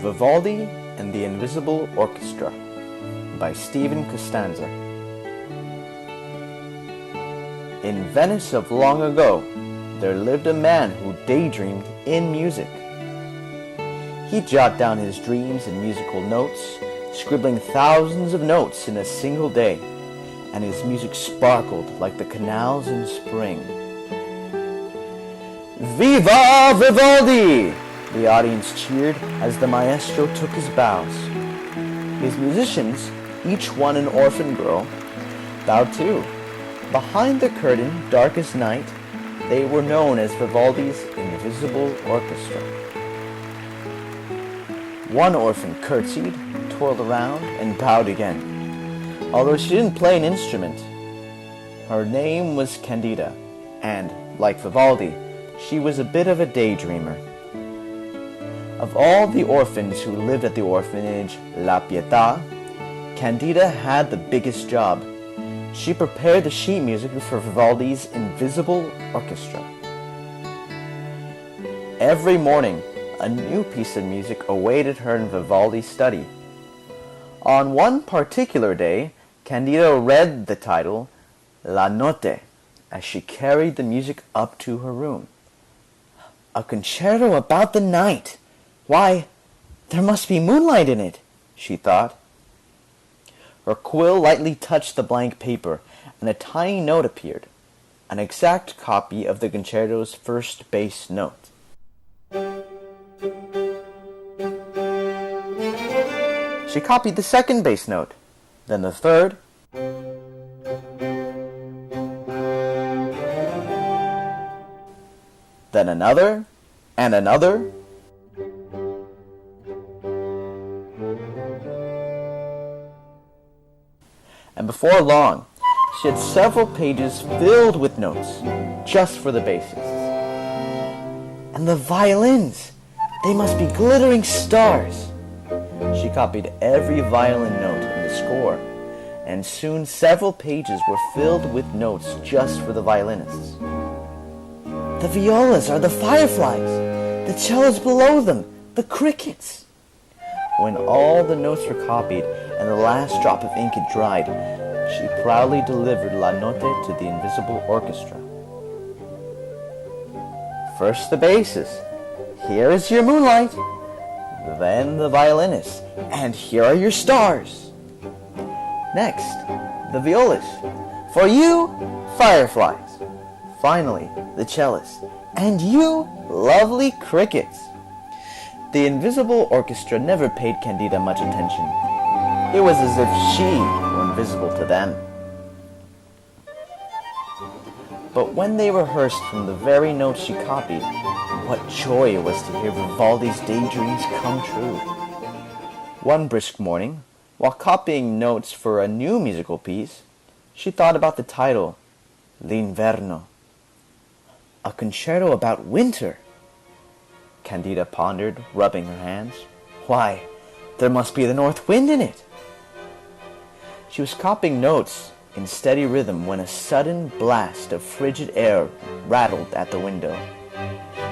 Vivaldi and the Invisible Orchestra by Costanza. In Venice of long ago, there lived a man who daydreamed in music. He'd jot down his dreams in musical notes, scribbling thousands of notes in a single day, and his music sparkled like the canals in spring. Viva Vivaldi! The audience cheered as the maestro took his bows. His musicians, each one an orphan girl, bowed too. Behind the curtain, dark as night, they were known as Vivaldi's Invisible Orchestra. One orphan curtsied, twirled around, and bowed again. Although she didn't play an instrument, her name was Candida, and, like Vivaldi, she was a bit of a daydreamer. Of all the orphans who lived at the orphanage La Pietà, Candida had the biggest job. She prepared the sheet music for Vivaldi's Invisible Orchestra. Every morning, a new piece of music awaited her in Vivaldi's study. On one particular day, Candida read the title La Notte as she carried the music up to her room. A concerto about the night. Why, there must be moonlight in it, she thought. Her quill lightly touched the blank paper, and a tiny note appeared, an exact copy of the concerto's first bass note. She copied the second bass note, then the third, then another, and another. And before long, she had several pages filled with notes, just for the basses. And the violins! They must be glittering stars! She copied every violin note in the score, and soon several pages were filled with notes just for the violinists. The violas are the fireflies, the cellos below them, the crickets. When all the notes were copied and the last drop of ink had dried, she proudly delivered La Notte to the Invisible Orchestra. First the basses. Here is your moonlight. Then the violinists. And here are your stars. Next, the violas. For you, fireflies. Finally, the cellists. And you, lovely crickets. The Invisible Orchestra never paid Candida much attention. It was as if she were invisible to them. But when they rehearsed from the very notes she copied, what joy it was to hear Vivaldi's daydreams come true. One brisk morning, while copying notes for a new musical piece, she thought about the title, L'Inverno. A concerto about winter. Candida pondered, rubbing her hands. Why, there must be the north wind in it. She was copying notes in steady rhythm when a sudden blast of frigid air rattled at the window.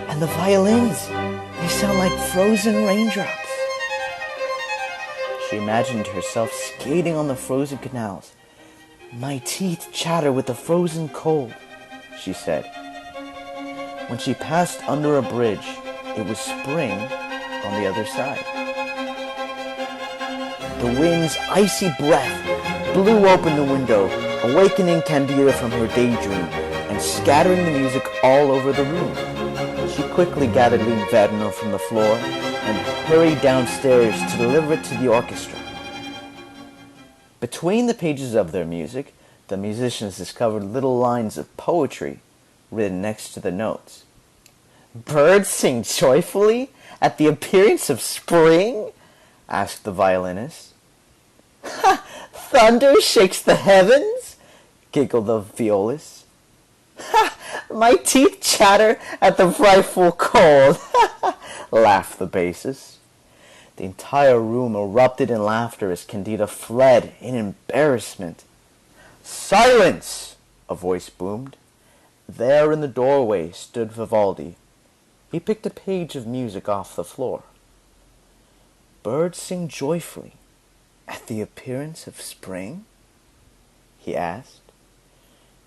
And the violins, they sound like frozen raindrops. She imagined herself skating on the frozen canals. My teeth chatter with the frozen cold, she said. When she passed under a bridge, it was spring on the other side. The wind's icy breath blew open the window, awakening Candida from her daydream and scattering the music all over the room. She quickly gathered L'Inverno from the floor and hurried downstairs to deliver it to the orchestra. Between the pages of their music, the musicians discovered little lines of poetry written next to the notes. Birds sing joyfully at the appearance of spring? Asked the violinist. Ha! Thunder shakes the heavens? Giggled the violist. Ha! My teeth chatter at the frightful cold. Laughed the bassist. The entire room erupted in laughter as Candida fled in embarrassment. Silence! A voice boomed. There in the doorway stood Vivaldi. He picked a page of music off the floor. birds sing joyfully at the appearance of spring?" he asked.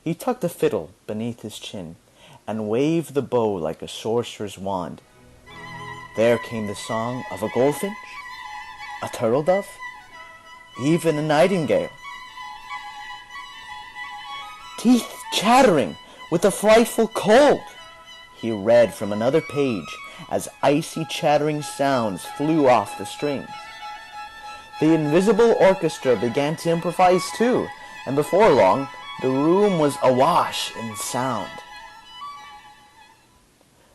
He tucked the fiddle beneath his chin and waved the bow like a sorcerer's wand. There came the song of a goldfinch, a turtle-dove, even a nightingale. "Teeth chattering with a frightful cold," he read from another page as icy chattering sounds flew off the strings. The invisible orchestra began to improvise too, and before long the room was awash in sound.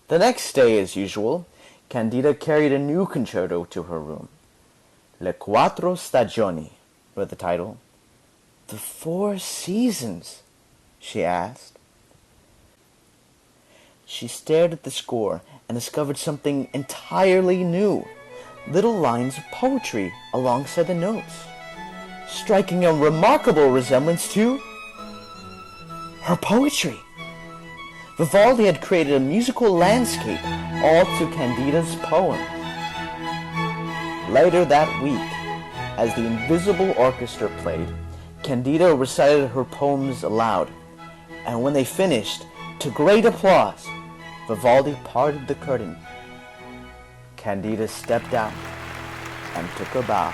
The next day, as usual, Candida carried a new concerto to her room. Le Quattro Stagioni, read the title. "The 4 seasons?" she asked. She stared at the score and discovered something entirely new. Little lines of poetry alongside the notes, striking a remarkable resemblance to her poetry. Vivaldi had created a musical landscape all to Candida's poems. Later that week, as the invisible orchestra played, Candida recited her poems aloud, and when they finished, to great applause, Vivaldi parted the curtain. Candida stepped out and took her bow.